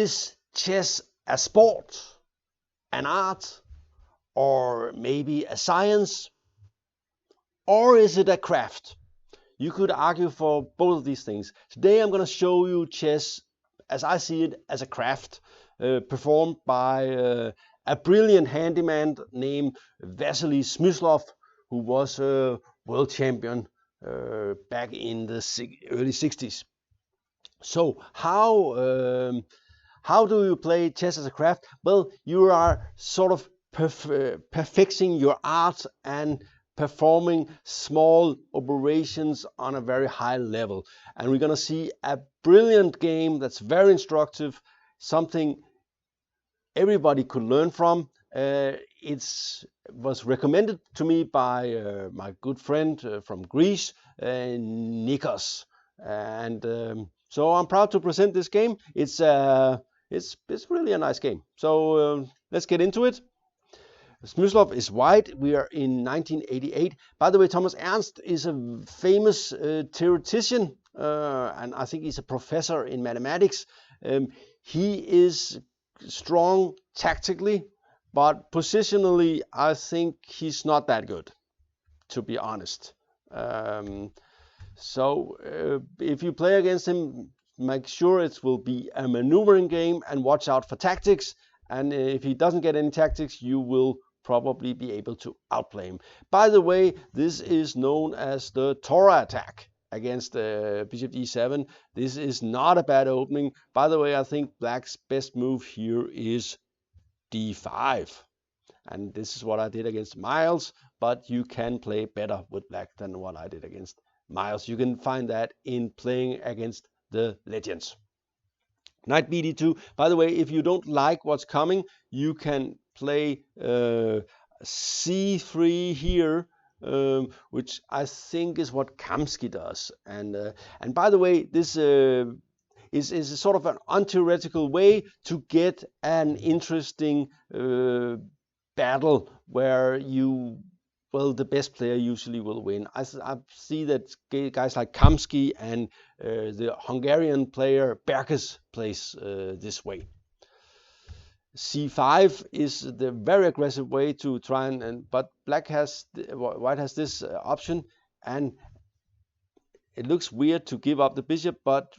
Is chess a sport, an art, or maybe a science? Or is it a craft? You could argue for both of these things. Today I'm going to show you chess as I see it, as a craft, performed by a brilliant handyman named Vassily Smyslov, who was a world champion back in the early 60s. So how do you play chess as a craft? Well, you are sort of perfecting your art and performing small operations on a very high level. And we're going to see a brilliant game that's very instructive, something everybody could learn from. It was recommended to me by my good friend from Greece, Nikos. And so I'm proud to present this game. It's really a nice game. So let's get into it. Smyslov is white. We are in 1988. By the way, Thomas Ernst is a famous theoretician, and I think he's a professor in mathematics. He is strong tactically, but positionally, I think he's not that good, to be honest. So if you play against him, make sure it will be a maneuvering game and watch out for tactics. And if he doesn't get any tactics, you will probably be able to outplay him. By the way, this is known as the Torah attack against bishop e7. This is not a bad opening. By the way, I think black's best move here is d5. And this is what I did against Miles, but you can play better with black than what I did against Miles. You can find that in playing against the legends. Knight bd2. By the way, if you don't like what's coming, you can play c3 here, which I think is what Kamsky does. And by the way, this is sort of an untheoretical way to get an interesting battle where the best player usually will win. I see that guys like Kamsky and the Hungarian player Berkes plays this way. c5 is the very aggressive way to try but white has this option, and it looks weird to give up the bishop, but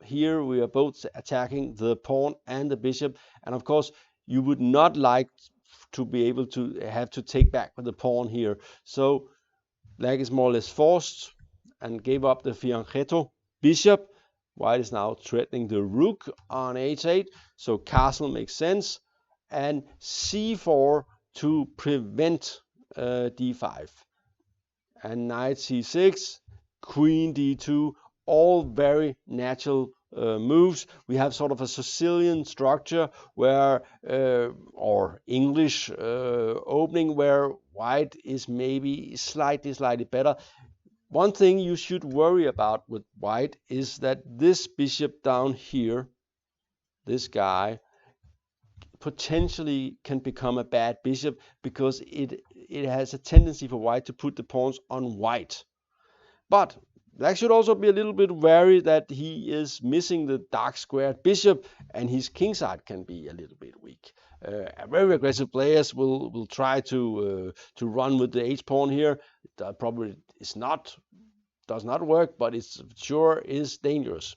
here we are both attacking the pawn and the bishop, and of course you would not like to be able to have to take back with the pawn here. So black is more or less forced and gave up the fianchetto bishop. White is now threatening the rook on h8, so castle makes sense, and c4 to prevent d5. And knight c6, queen d2, all very natural moves. We have sort of a Sicilian structure where, or English opening, where white is maybe slightly better. One thing you should worry about with white is that this bishop down here, this guy, potentially can become a bad bishop because it has a tendency for white to put the pawns on white. But black should also be a little bit wary that he is missing the dark squared bishop, and his kingside can be a little bit weak. Very aggressive players will try to run with the h-pawn here. That probably does not work, but it sure is dangerous.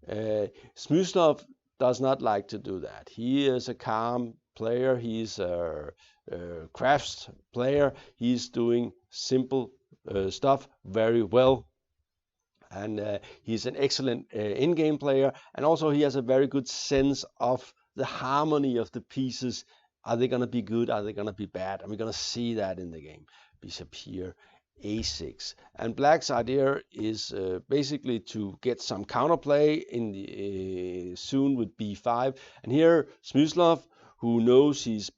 Smyslov does not like to do that. He is a calm player. He's a crafts player. He's doing simple stuff very well. And he's an excellent in-game player, and also he has a very good sense of the harmony of the pieces. Are they going to be good? Are they going to be bad? And we're going to see that in the game. Bishop here, a6. And black's idea is basically to get some counterplay in the soon with b5. And here Smyslov, who knows he's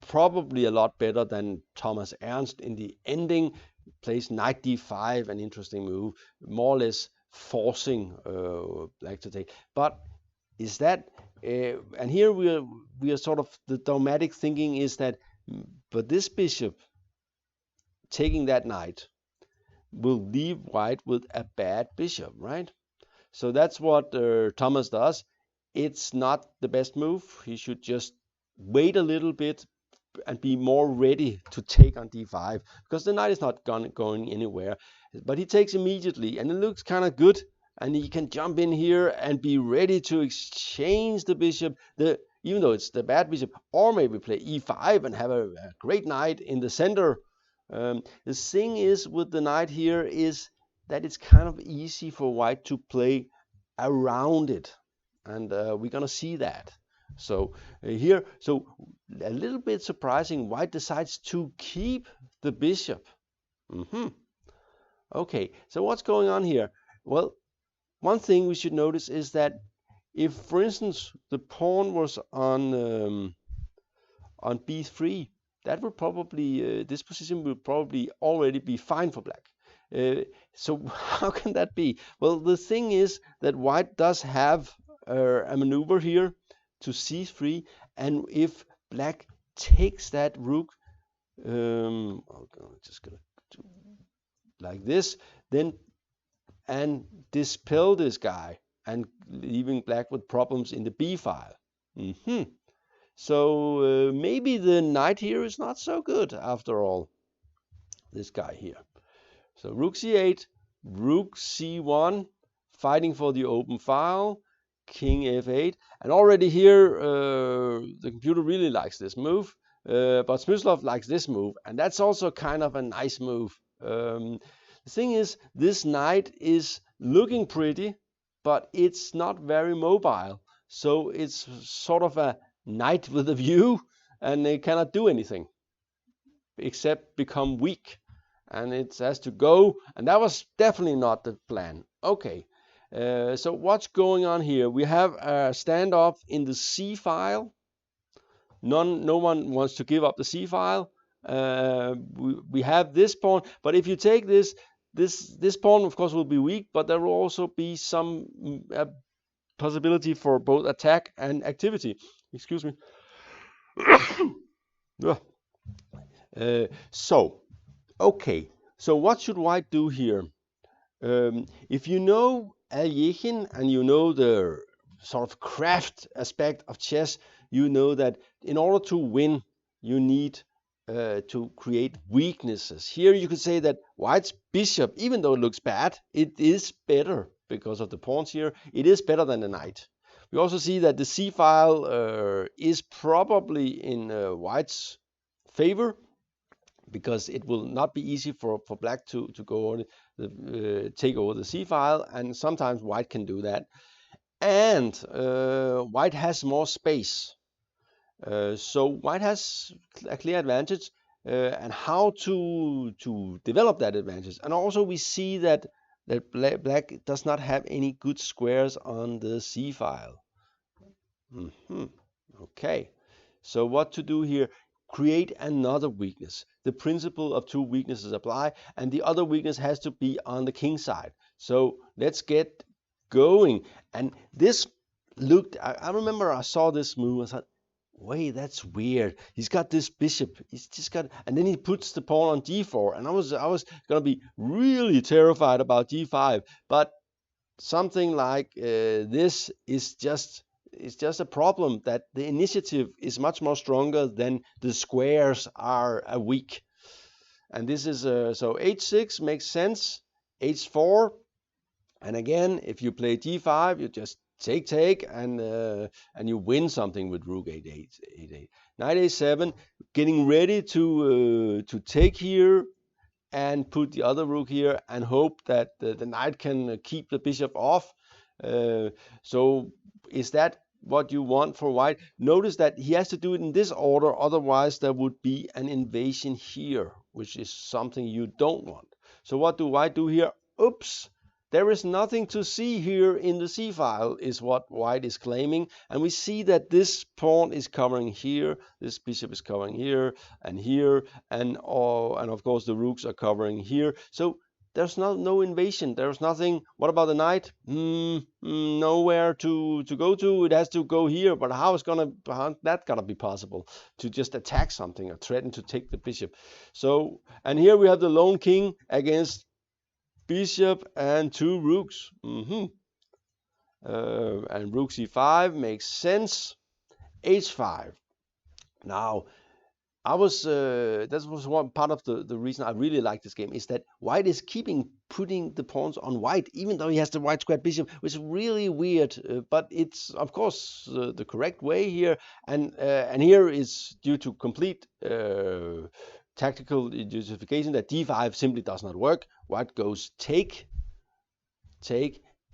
probably a lot better than Thomas Ernst in the ending, plays knight d5, an interesting move, more or less forcing black to take. But is that and here we are sort of, the dogmatic thinking is that, but this bishop taking that knight will leave white with a bad bishop, right? So that's what Thomas does. it's not the best move. He should just wait a little bit and be more ready to take on d5, because the knight is not going anywhere. But he takes immediately, and it looks kind of good, and he can jump in here and be ready to exchange the bishop, even though it's the bad bishop, or maybe play e5 and have a great knight in the center. The thing is with the knight here is that it's kind of easy for white to play around it, and we're gonna see that. So here, so a little bit surprising, white decides to keep the bishop. Okay, so what's going on here? Well, one thing we should notice is that if, for instance, the pawn was on b3, that would probably this position will probably already be fine for black. So how can that be? Well, the thing is that white does have a maneuver here to c3, and if black takes that rook, I'm just gonna do like this, then and dispel this guy, and leaving black with problems in the b file. So maybe the knight here is not so good after all. This guy here. So rook c8, rook c1, fighting for the open file, king f8, and already here the computer really likes this move, but Smyslov likes this move, and that's also kind of a nice move. The thing is, this knight is looking pretty, but it's not very mobile, so it's sort of a knight with a view, and they cannot do anything except become weak, and it has to go, and that was definitely not the plan. Okay, so what's going on here? We have a standoff in the c file. No one wants to give up the c file. We have this pawn, but if you take this pawn, of course, will be weak, but there will also be some possibility for both attack and activity. Excuse me. Okay, so what should white do here? If you know Aljechin and you know the sort of craft aspect of chess, you know that in order to win, you need to create weaknesses. Here you could say that white's bishop, even though it looks bad, it is better because of the pawns here. It is better than the knight. We also see that the c file is probably in white's favor, because it will not be easy for black to go on take over the c file, and sometimes white can do that. And white has more space, so white has a clear advantage, and how to develop that advantage. And also we see that black does not have any good squares on the c file. Okay, so what to do here? Create another weakness. The principle of two weaknesses apply, and the other weakness has to be on the king side. So let's get going. And this looked, I remember I saw this move, I thought, wait, that's weird. He's got this bishop, he's just got, and then he puts the pawn on d4, and I was gonna be really terrified about d5, but something like this is just, it's just a problem that the initiative is much more stronger than the squares are weak. And this is so h6 makes sense, h4, and again, if you play d5, you just take, and you win something with rook 8. Knight a7, getting ready to take here and put the other rook here and hope that the knight can keep the bishop off. So is that what you want for white? Notice that he has to do it in this order, otherwise there would be an invasion here, which is something you don't want. So what do white do here? Oops, there is nothing to see here in the c file, is what white is claiming. And we see that this pawn is covering here, this bishop is covering here, and of course the rooks are covering here. So there's no invasion. There's nothing. What about the knight? Nowhere to go to. It has to go here. But how is that gonna be possible to just attack something or threaten to take the bishop? So, and here we have the lone king against bishop and two rooks. and rook c5 makes sense. h5. Now, that was one part of the reason I really like this game, is that white is putting the pawns on white, even though he has the white squared bishop, which is really weird, but it's of course the correct way here, and here is due to complete tactical justification that d5 simply does not work. White goes take,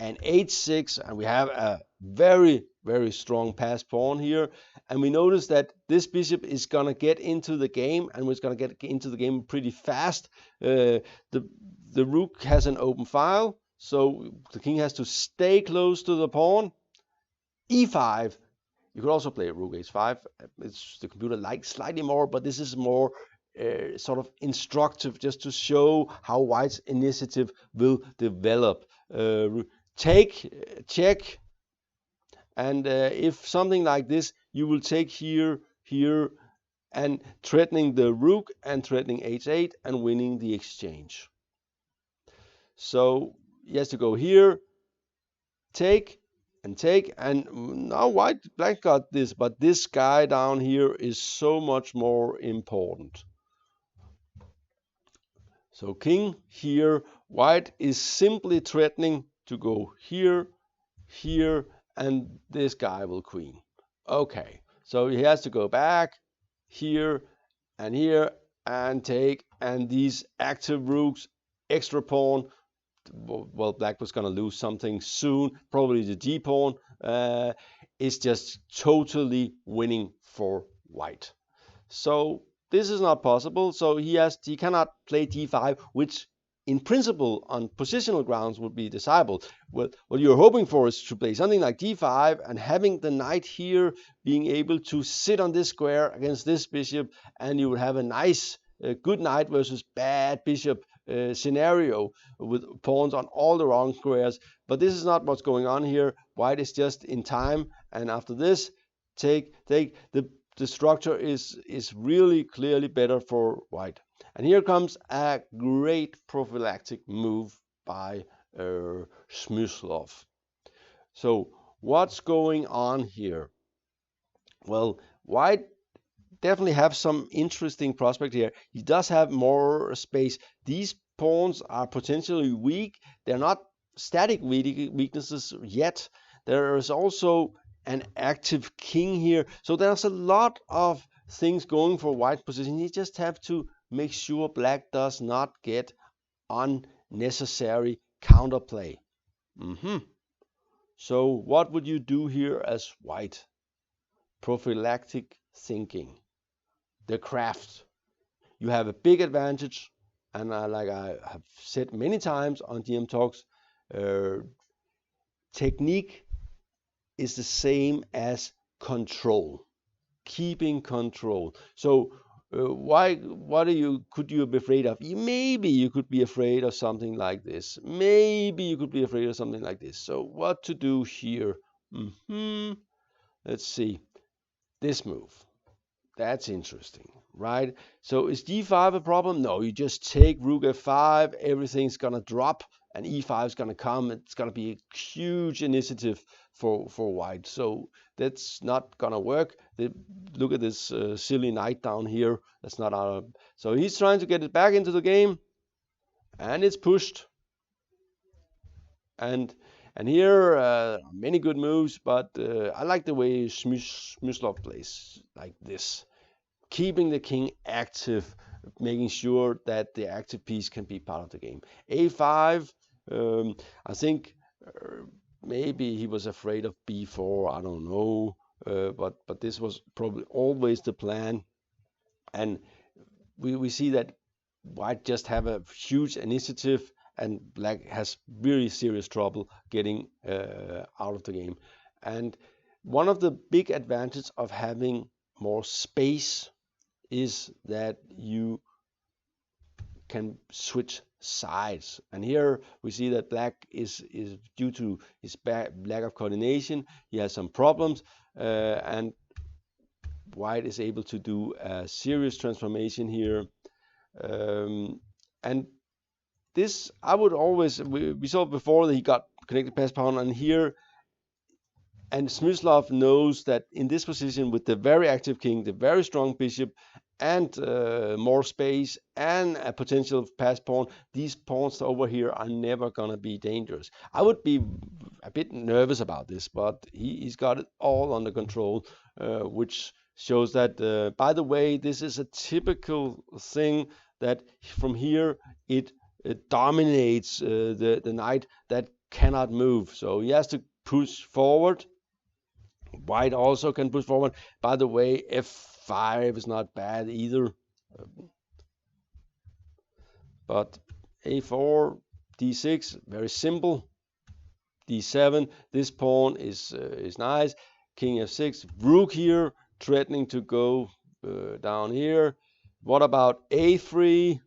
and h6, and we have a very, very strong pass pawn here, and we notice that this bishop is gonna get into the game, and it's gonna get into the game pretty fast. The rook has an open file, so the king has to stay close to the pawn. e5. You could also play rook h5. It's the computer likes slightly more, but this is more sort of instructive, just to show how white's initiative will develop. Take, check, and if something like this, you will take here, and threatening the rook and threatening h8 and winning the exchange. So he has to go here, take, and now black got this, but this guy down here is so much more important. So king here, white is simply threatening to go here, and this guy will queen. Okay, so he has to go back here, and take, and these active rooks, extra pawn. Well, black was gonna lose something soon, probably the d pawn. Is just totally winning for white. So this is not possible. So he cannot play d5, which in principle on positional grounds would be desirable. What you're hoping for is to play something like d5 and having the knight here being able to sit on this square against this bishop, and you would have a nice good knight versus bad bishop scenario with pawns on all the wrong squares. But this is not what's going on here. White is just in time, and after this, take. The structure is really clearly better for white. And here comes a great prophylactic move by Smyslov. So what's going on here? Well, white definitely have some interesting prospect here. He does have more space. These pawns are potentially weak. They're not static weaknesses yet. There is also an active king here. So there's a lot of things going for white position. You just have to make sure black does not get unnecessary counterplay. So what would you do here as white? Prophylactic thinking. The craft. You have a big advantage, and like I have said many times on DM Talks, technique is the same as control, keeping control. So what could you be afraid of? Maybe you could be afraid of something like this. Maybe you could be afraid of something like this. So what to do here? Let's see. This move. That's interesting, right? So is d5 a problem? No, you just take rook f5, everything's gonna drop, and e5 is gonna come. It's gonna be a huge initiative for white. So that's not gonna work. Look at this silly knight down here. That's not our. So he's trying to get it back into the game, and it's pushed. And here many good moves, but I like the way Smyslov plays like this, keeping the king active, making sure that the active piece can be part of the game. a5. I think maybe he was afraid of b4. I don't know, but this was probably always the plan, and we see that white just have a huge initiative, and black has really serious trouble getting out of the game. And one of the big advantages of having more space is that you can switch sides. And here we see that black is due to his lack of coordination, he has some problems, and white is able to do a serious transformation here. And this, I would always, we saw before that he got connected pass pawn, and here And Smyslov knows that in this position with the very active king, the very strong bishop, and more space and a potential pass pawn, these pawns over here are never going to be dangerous. I would be a bit nervous about this, but he's got it all under control, which shows that, by the way, this is a typical thing that from here it dominates the knight that cannot move. So he has to push forward. White also can push forward. By the way, f5 is not bad either. But a4, d6, very simple. d7, this pawn is nice. King f6, rook here, threatening to go down here. What about a3?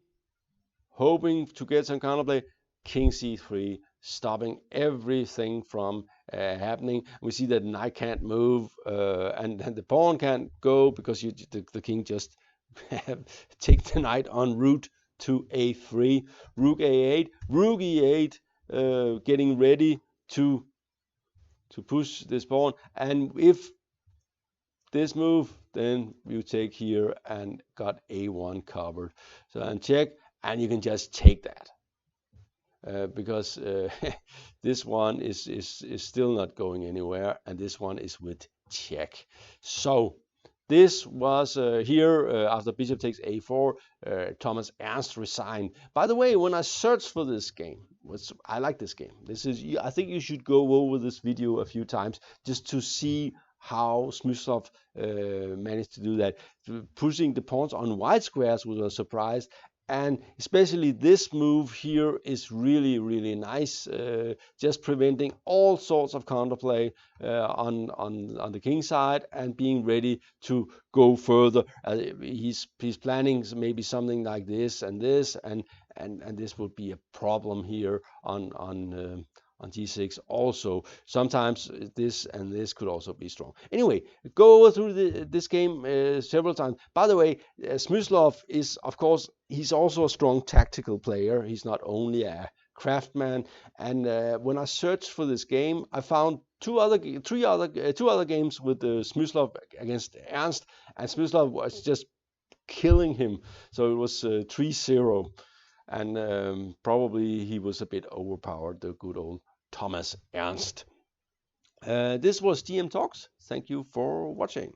Hoping to get some counterplay. King c3, stopping everything from happening. We see that knight can't move, and the pawn can't go because the king just take the knight en route to a3. Rook a8, rook e8, getting ready to push this pawn. And if this move, then you take here and got a1 covered. So and check, and you can just take that. Because this one is still not going anywhere, and this one is with check. So this was here after bishop takes a4. Thomas Ernst resigned. By the way, when I searched for this game, I like this game. I think you should go over this video a few times just to see how Smyslov managed to do that. Pushing the pawns on white squares was a surprise. And especially this move here is really, really nice, just preventing all sorts of counterplay on the king side and being ready to go further. He's planning maybe something like this, and this would be a problem here on g6 also. Sometimes this and this could also be strong. Anyway, go over through this game several times. By the way, Smyslov is, of course, he's also a strong tactical player. He's not only a craftsman. And when I searched for this game, I found two other games with Smyslov against Ernst, and Smyslov was just killing him. So it was 3-0. And probably he was a bit overpowered, the good old Thomas Ernst. This was GM Talks. Thank you for watching.